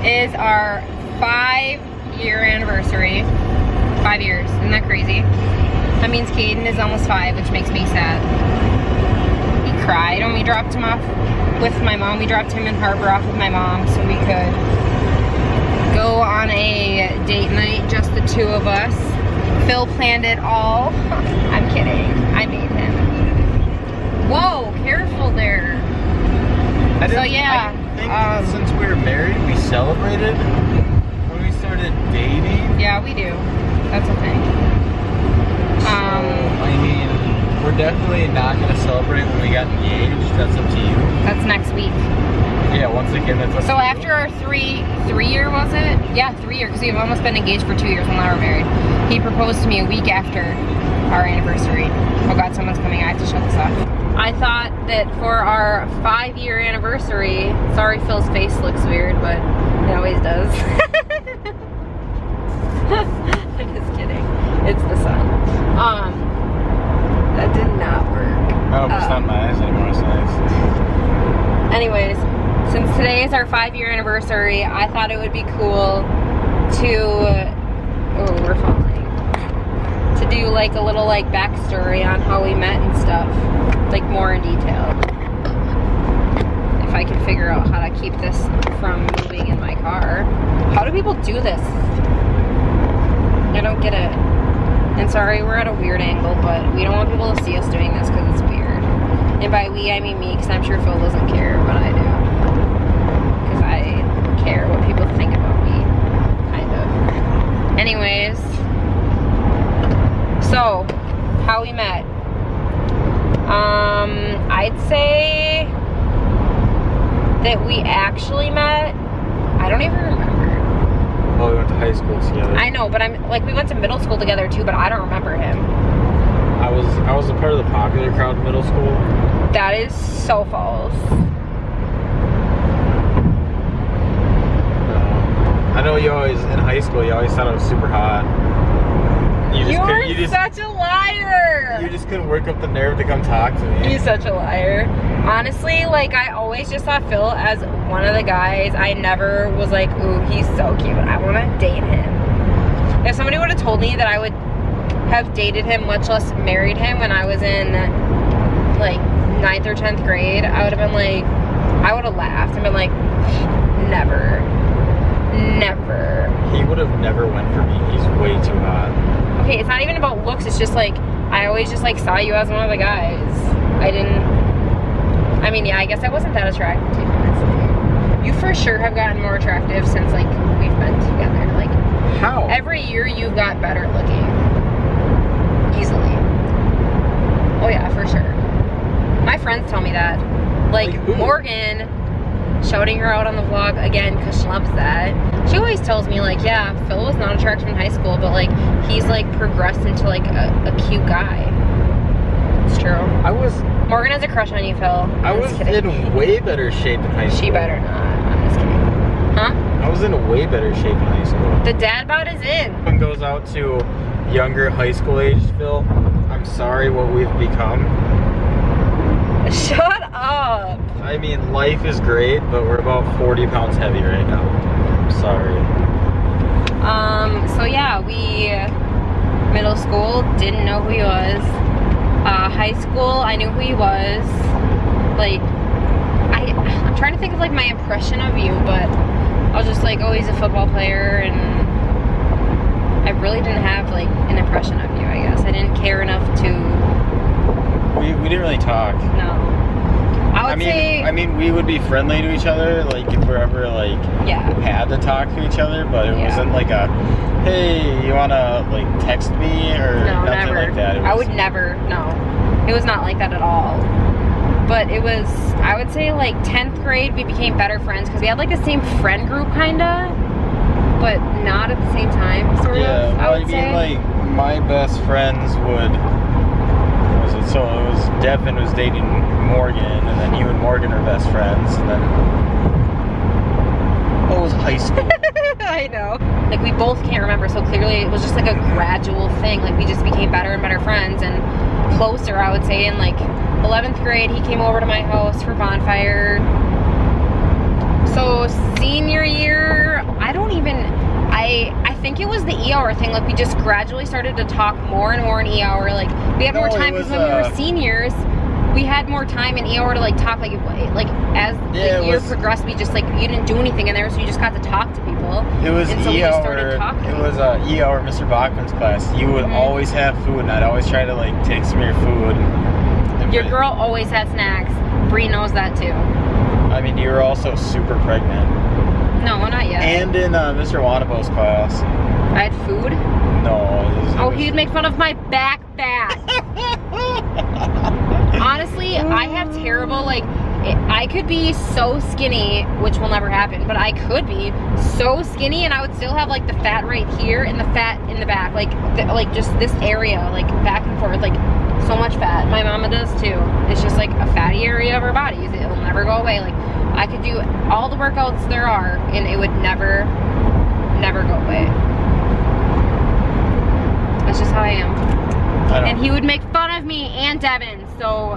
is our 5-year anniversary. 5 years, isn't that crazy? That means Caden is almost 5, which makes me sad. He cried when we dropped him off with my mom. We dropped him in Harbor off with my mom so we could go on a date night, just the two of us. Phil planned it all. I'm kidding, I made him. Whoa, careful there. So yeah. I think since we were married, we celebrated when we started dating. Yeah, we do. That's a thing. I mean, we're definitely not going to celebrate when we got engaged. That's up to you. That's next week. Yeah, once again, that's up So to after our three-year, was it? Yeah, 3 years, because we've almost been engaged for 2 years when we were married. He proposed to me a week after our anniversary. Oh God, someone's coming. I have to shut this off. I thought that for our 5-year anniversary, sorry Phil's face looks weird, but it always does. I'm just kidding. It's the sun. That did not work. Oh, it's not my eyes anymore, it's nice. Anyways, since today is our 5-year anniversary, I thought it would be cool to, oh, we're falling, to do like a little like backstory on how we met and stuff, like more in detail. If I can figure out how to keep this from moving in my car. How do people do this? I don't get it. And sorry, we're at a weird angle, but we don't want people to see us doing this because it's weird. And by we, I mean me, because I'm sure Phil doesn't care, but I do. Because I care what people think about me, kind of. Anyways, so, how we met. I'd say that we actually met, I don't even remember. Oh, we went to high school together. I know, but I'm like, we went to middle school together too, but I don't remember him. I was a part of the popular crowd in middle school. That is so false. I know you always, in high school, you always thought I was super hot. You're such a liar! You just couldn't work up the nerve to come talk to me. You're such a liar. Honestly, like, I always just saw Phil as one of the guys. I never was like, ooh, he's so cute, I want to date him. If somebody would have told me that I would have dated him, much less married him, when I was in, like, 9th or 10th grade, I would have been like, I would have laughed and been like, never. Never. He would have never went for me. He's way too hot. Okay, it's not even about looks, it's just like, I always just like saw you as one of the guys. I mean, yeah, I guess I wasn't that attractive to you, honestly. You for sure have gotten more attractive since like we've been together. Like, how? Every year you've got better looking. Easily. Oh yeah, for sure. My friends tell me that. Like Morgan, shouting her out on the vlog again because she loves that. She always tells me like, yeah, Phil was not attractive in high school, but like he's like progressed into like a cute guy. It's true. Morgan has a crush on you, Phil. I was in way better shape in high school. She better not. I'm just kidding. Huh? I was in way better shape in high school. The dad bod is in. One goes out to younger high school age Phil. I'm sorry what we've become. Shut up. I mean, life is great, but we're about 40 pounds heavy right now. I'm sorry. So yeah, we, middle school, didn't know who he was. High school, I knew who he was. Like, I'm trying to think of like my impression of you, but I was just like, oh, he's a football player, and I really didn't have like an impression of you, I guess. I didn't care enough to... We didn't really talk. No. I mean, we would be friendly to each other, like if we're ever like had to talk to each other, but it wasn't like a, hey, you wanna like text me or nothing like that. I would never. No, it was not like that at all. But it was, I would say like 10th grade, we became better friends because we had like the same friend group kinda, but not at the same time, sort of. I would say. Like my best friends would. So it was Devin was dating Morgan, and then you and Morgan are best friends, and then it was high school. I know. Like we both can't remember, so clearly it was just like a gradual thing. Like we just became better and better friends and closer, I would say. In like 11th grade, he came over to my house for bonfire. So senior year, I think it was the E-hour thing. Like we just gradually started to talk more and more in E-hour. Like we had more time because when we were seniors, we had more time in E-hour to like talk. Like as the year progressed, we just like you didn't do anything in there, so you just got to talk to people. It was E-hour. It was E-hour, Mr. Bachman's class. You would always have food, and I'd always try to like take some of your food. Your girl always had snacks. Bree knows that too. I mean, you were also super pregnant. No, not yet. And in Mr. Wanabo's class. I had food? No. He'd make fun of my back fat. Honestly, I have terrible, like, I could be so skinny, which will never happen, but I could be so skinny and I would still have, like, the fat right here and the fat in the back. Like just this area, like, back and forth, like, so much fat. My mama does, too. It's just, like, a fatty area of our bodies. It'll never go away. Like, I could do all the workouts there are, and it would never go away. That's just how I am. And he would make fun of me and Devin, so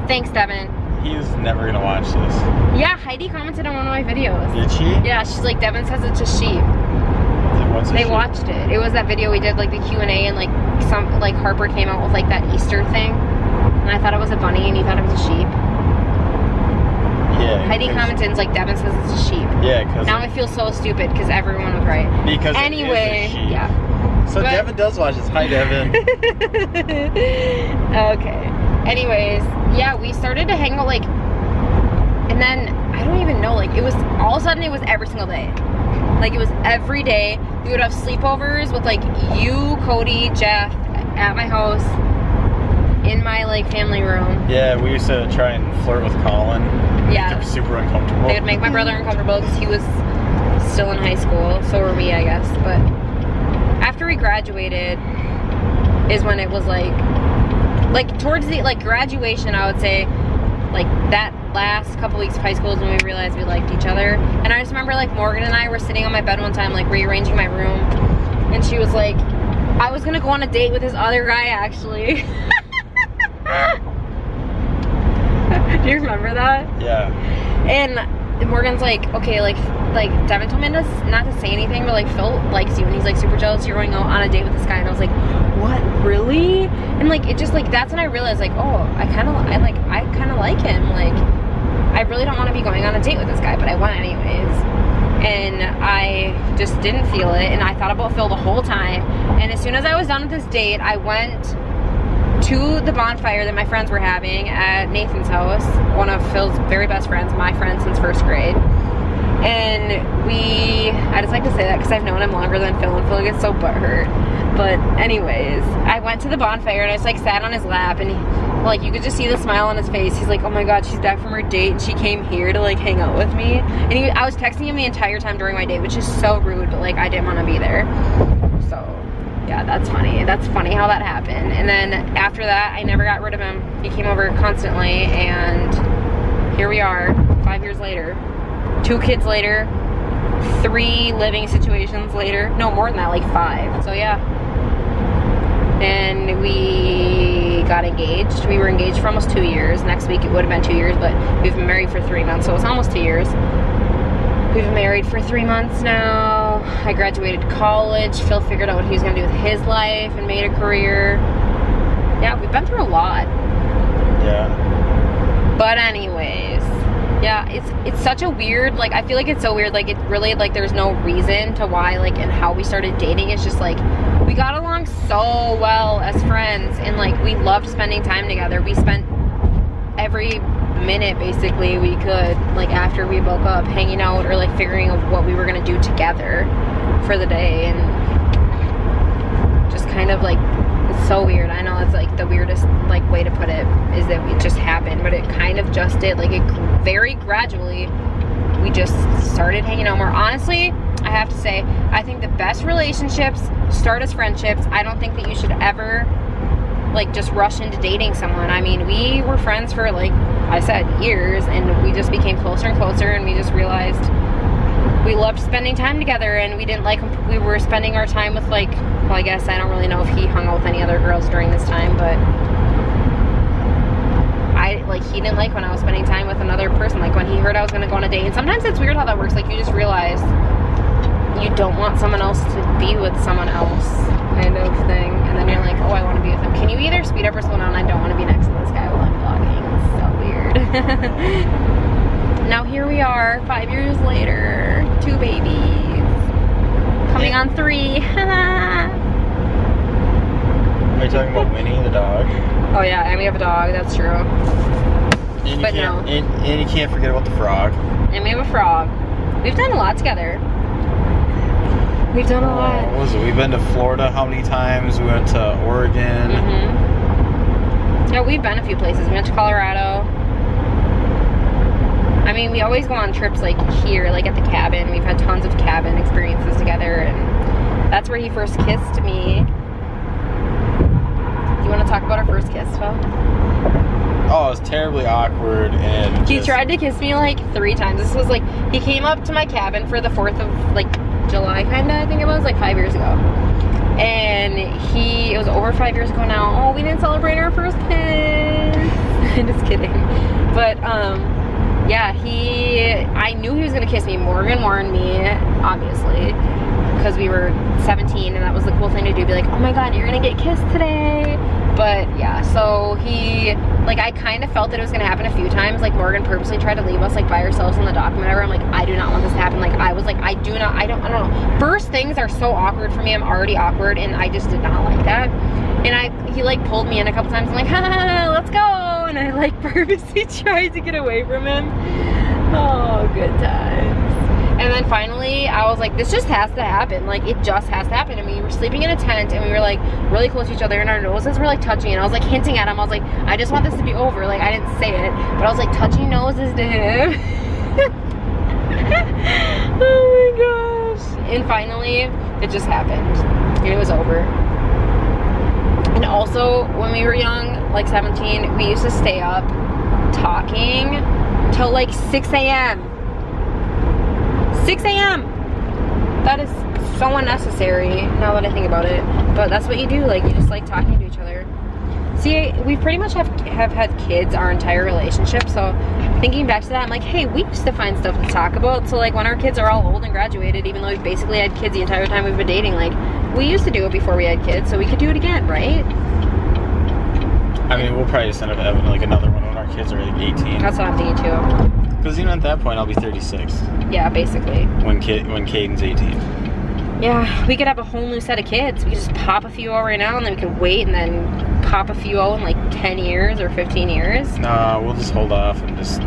thanks, Devin. He's never gonna watch this. Yeah, Heidi commented on one of my videos. Did she? Yeah, she's like, Devin says it's a sheep. They watched it. It was that video we did, like the Q&A, and like Harper came out with like that Easter thing, and I thought it was a bunny, and he thought it was a sheep. Yeah. Heidi commented and like, Devin says it's a sheep. Yeah, because now I feel so stupid because everyone was right. Because anyway, it is a sheep. Yeah. So Devin does watch this. Hi, Devin. Okay. Anyways, yeah, we started to hang out like, and then I don't even know, like it was all of a sudden it was every single day. Like it was every day. We would have sleepovers with like you, Cody, Jeff at my house in my like family room. Yeah, we used to try and flirt with Colin. Yeah. It was super uncomfortable. They would make my brother uncomfortable because he was still in high school. So were we, I guess. But after we graduated is when it was like towards the like graduation, I would say like that last couple weeks of high school is when we realized we liked each other. And I just remember like Morgan and I were sitting on my bed one time like rearranging my room, and she was like, I was gonna go on a date with this other guy actually. Do you remember that? Yeah. And Morgan's like, okay, like Devin told me not to say anything, but like Phil likes you and he's like super jealous you're going out on a date with this guy. And I was like, what, really? And like it just like that's when I realized like, oh, I kind of like him. Like I really don't want to be going on a date with this guy, but I went anyways. And I just didn't feel it, and I thought about Phil the whole time. And as soon as I was done with this date, I went to the bonfire that my friends were having at Nathan's house, one of Phil's very best friends, my friend since first grade. And I just like to say that because I've known him longer than Phil, and Phil gets so butthurt. But anyways, I went to the bonfire and I just like sat on his lap, and you could just see the smile on his face. He's like, oh my god, she's back from her date and she came here to like hang out with me. And I was texting him the entire time during my date, which is so rude, but like I didn't want to be there. So yeah, that's funny. That's funny how that happened. And then after that, I never got rid of him. He came over constantly, and here we are 5 years later, 2 kids later, 3 living situations later. No, more than that, like 5. So yeah. And we got engaged. We were engaged for almost 2 years. Next week it would have been 2 years, but we've been married for 3 months, so it's almost 2 years. We've been married for 3 months now. I graduated college. Phil figured out what he was gonna do with his life and made a career. Yeah, we've been through a lot. Yeah. But anyways, yeah, it's such a weird, like, I feel like it's so weird, like, it really, like, there's no reason to why, like, and how we started dating. It's just, like, we got along so well as friends, and, like, we loved spending time together. We spent every minute, basically, we could, like, after we woke up, hanging out or, like, figuring out what we were gonna do together for the day, and just kind of, like, it's so weird. I know it's, like, the weirdest, like, way to put it is that it just happened, but it kind of just did. Like, it very gradually, we just started hanging out more. Honestly, I have to say, I think the best relationships start as friendships. I don't think that you should ever, like, just rush into dating someone. I mean, we were friends for, like I said, years, and we just became closer and closer, and we just realized we loved spending time together, and we didn't like, we were spending our time with, like, well, I guess I don't really know if he hung out with any other girls during this time, but he didn't like when I was spending time with another person, like when he heard I was gonna go on a date. And sometimes it's weird how that works, like you just realize you don't want someone else to be with someone else kind of thing. And then you're like, oh, I want to be with him. Can you either speed up or slow down? I don't want to be next to this guy while I'm vlogging. It's so weird. Now here we are, 5 years later, 2 babies. Coming on 3. Are you talking about Winnie, the dog? Oh yeah, and we have a dog, that's true. And you can't forget about the frog. And we have a frog. We've done a lot together. We've done a lot. What was it? We've been to Florida how many times? We went to Oregon. Yeah, we've been a few places. We went to Colorado. I mean, we always go on trips like here, like at the cabin. We've had tons of cabin experiences together, and that's where he first kissed me. You want to talk about our first kiss, Phil? Oh, it was terribly awkward, and he tried to kiss me like 3 times. This was like, he came up to my cabin for the 4th of like July, kinda, I think it was, like 5 years ago. And it was over 5 years ago now. Oh, we didn't celebrate our first kiss. Just kidding. But, yeah, I knew he was gonna kiss me. Morgan warned me, obviously, because we were 17 and that was the cool thing to do. Be like, oh my God, you're gonna get kissed today. But yeah, so I kind of felt that it was gonna happen a few times. Like Morgan purposely tried to leave us like by ourselves on the dock and whatever. I'm like, I do not want this to happen. Like I was like, I don't know. First things are so awkward for me. I'm already awkward and I just did not like that. And he like pulled me in a couple times. I'm like, ha, let's go. And I like purposely tried to get away from him. Oh, good times. And then finally, I was like, this just has to happen. Like, it just has to happen. I mean, we were sleeping in a tent and we were like really close to each other and our noses were like touching. And I was like hinting at him. I was like, I just want this to be over. Like, I didn't say it, but I was like touching noses to him. Oh my gosh. And finally, it just happened. And it was over. And also, when we were young, like 17, we used to stay up talking till like 6 a.m. 6 a.m. That is so unnecessary now that I think about it. But that's what you do, like you just like talking to each other. See, we pretty much have had kids our entire relationship, so thinking back to that, I'm like, hey, we used to find stuff to talk about. So like when our kids are all old and graduated, even though we've basically had kids the entire time we've been dating, like we used to do it before we had kids, so we could do it again, right? I mean, we'll probably just end up having like another one when our kids are like 18. That's what I'm thinking too. Because even at that point, I'll be 36. Yeah, basically. When Caden's 18. Yeah, we could have a whole new set of kids. We could just pop a few out right now and then we could wait and then pop a few out in like 10 years or 15 years. Nah, we'll just hold off and just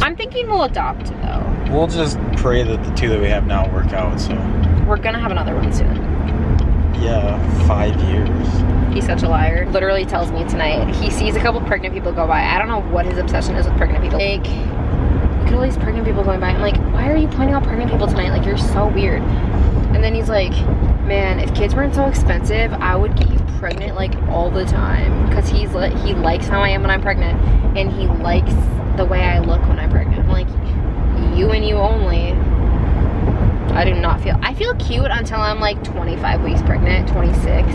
I'm thinking we'll adopt though. We'll just pray that the 2 that we have now work out, so. We're gonna have another one soon. Yeah, 5 years. He's such a liar. Literally tells me tonight, he sees a couple pregnant people go by. I don't know what his obsession is with pregnant people. Like, look at all these pregnant people going by. I'm like, why are you pointing out pregnant people tonight? Like, you're so weird. And then he's like, man, if kids weren't so expensive, I would get you pregnant like all the time. Because he likes how I am when I'm pregnant. And he likes the way I look when I'm pregnant. I'm like, you and you only. I feel cute until I'm like 25 weeks pregnant, 26.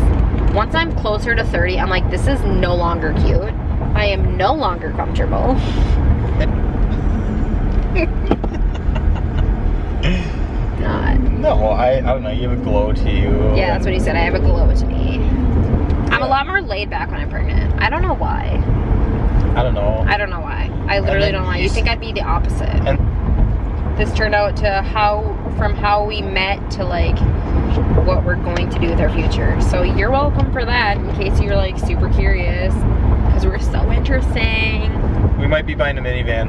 Once I'm closer to 30, I'm like, this is no longer cute. I am no longer comfortable. Not. No, I don't know, you have a glow to you. Yeah, that's what he said, I have a glow to me. I'm a lot more laid back when I'm pregnant. I don't know why. I don't know. I don't know why. I literally don't know why. You think I'd be the opposite. And this turned out to from how we met to like what we're going to do with our future. So you're welcome for that in case you're like super curious, because we're so interesting. We might be buying a minivan.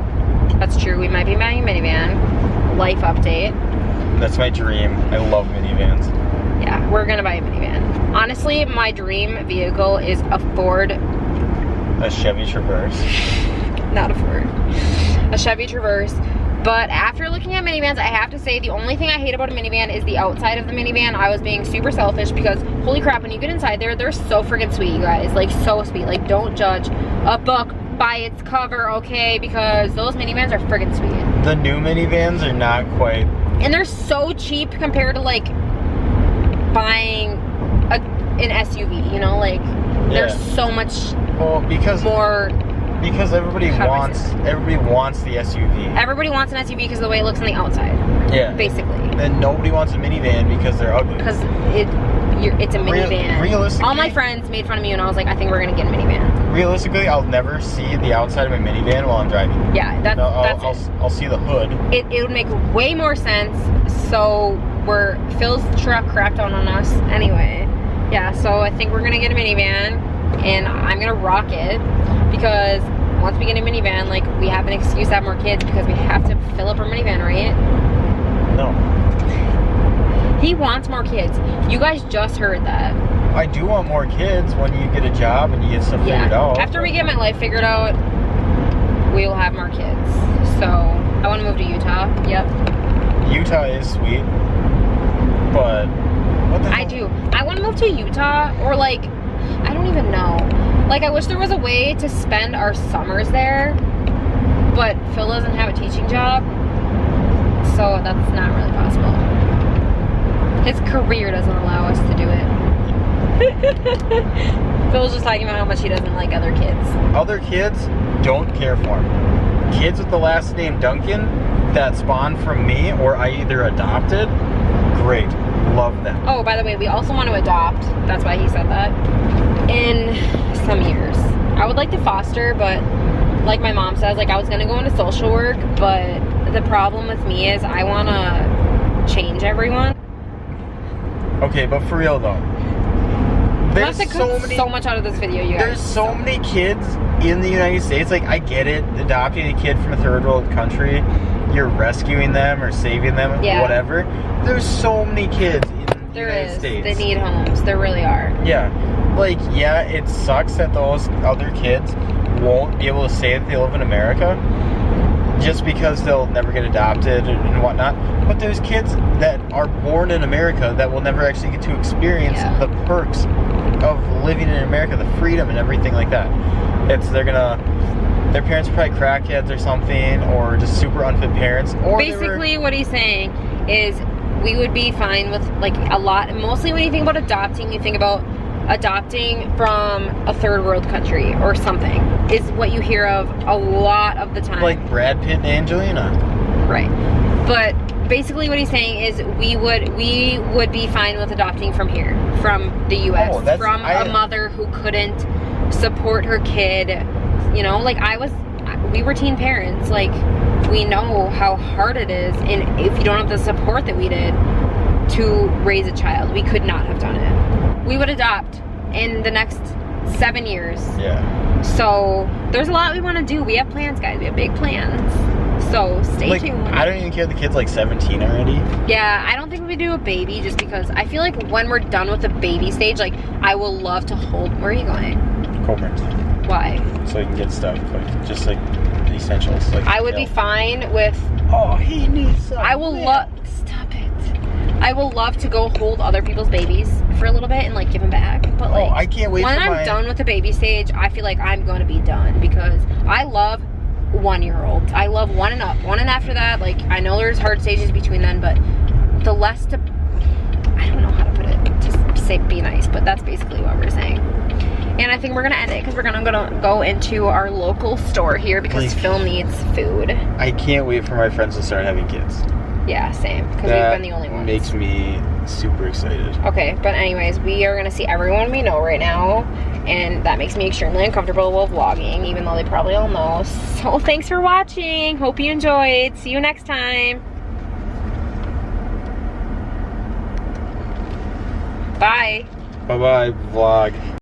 That's true, we might be buying a minivan. Life update. That's my dream. I love minivans. Yeah, we're gonna buy a minivan. Honestly, my dream vehicle is a Ford. A Chevy Traverse. Not a Ford. A Chevy Traverse. But after looking at minivans, I have to say the only thing I hate about a minivan is the outside of the minivan. I was being super selfish because holy crap, when you get inside there, they're so freaking sweet, you guys. Like, so sweet. Like, don't judge a book by its cover, okay? Because those minivans are freaking sweet. The new minivans are not quite. And they're so cheap compared to like buying an SUV, you know? Like, they're so much because more Because everybody wants the SUV. Everybody wants an SUV because of the way it looks on the outside. Yeah. Basically. And nobody wants a minivan because they're ugly. Because it's a minivan. Realistically, all my friends made fun of me and I was like, I think we're gonna get a minivan. Realistically, I'll never see the outside of a minivan while I'm driving. Yeah, I'll see the hood. It would make way more sense. So Phil's truck crapped on us anyway. Yeah, so I think we're gonna get a minivan and I'm gonna rock it because once we get a minivan, like, we have an excuse to have more kids because we have to fill up our minivan, right? No. He wants more kids. You guys just heard that. I do want more kids when you get a job and you get stuff figured out. After we get my life figured out, we will have more kids. So, I want to move to Utah. Yep. Utah is sweet. But, what the hell? I do. I want to move to Utah or, like, I don't even know. Like, I wish there was a way to spend our summers there, but Phil doesn't have a teaching job, so that's not really possible. His career doesn't allow us to do it. Phil's just talking about how much he doesn't like other kids. Other kids don't care for him. Kids with the last name Duncan that spawned from me or I either adopted, great. Love them. Oh, by the way, we also want to adopt. That's why he said that. In some years. I would like to foster, but like my mom says, like, I was gonna go into social work, but the problem with me is I wanna change everyone. Okay, but for real though, there's so much out of this video, you guys. There's so many kids in the United States. Like, I get it, adopting a kid from a third world country, you're rescuing them or saving them, whatever. There's so many kids in the United States. They need homes. There really are. Yeah. Like, yeah, it sucks that those other kids won't be able to say that they live in America just because they'll never get adopted and whatnot. But there's kids that are born in America that will never actually get to experience the perks of living in America, the freedom and everything like that. Their parents are probably crackheads or something, or just super unfit parents. Or basically what he's saying is we would be fine with, like, a lot, mostly when you think about adopting, you think about adopting from a third world country or something is what you hear of a lot of the time. Like Brad Pitt and Angelina. Right. But basically what he's saying is we would be fine with adopting from here, from the US, from a mother who couldn't support her kid. You know, like we were teen parents. Like, we know how hard it is, and if you don't have the support that we did to raise a child, we could not have done it. We would adopt in the next 7 years. Yeah. So there's a lot we want to do. We have plans, guys. We have big plans. So stay tuned. I don't even care if the kid's like 17 already. Yeah, I don't think we do a baby just because I feel like when we're done with the baby stage, like, I will love to hold. Where are you going? Colbert. Why? So you can get stuff, like, just like the essentials. Like, I would be fine with. Oh, he needs something. I will love. Stop it. I will love to go hold other people's babies for a little bit and, like, give them back. But, like, I can't wait when I'm done with the baby stage, I feel like I'm going to be done because I love 1-year-olds. I love 1 and up. 1 and after that, like, I know there's hard stages between them, but the less to, I don't know how to put it, just say be nice, but that's basically what we're saying. And I think we're gonna end it because we're gonna go into our local store here because Phil needs food. I can't wait for my friends to start having kids. Yeah, same, because we've been the only ones. Makes me super excited. Okay, but anyways, we are gonna see everyone we know right now, and that makes me extremely uncomfortable while vlogging, even though they probably all know. So thanks for watching. Hope you enjoyed. See you next time. Bye. Bye-bye, vlog.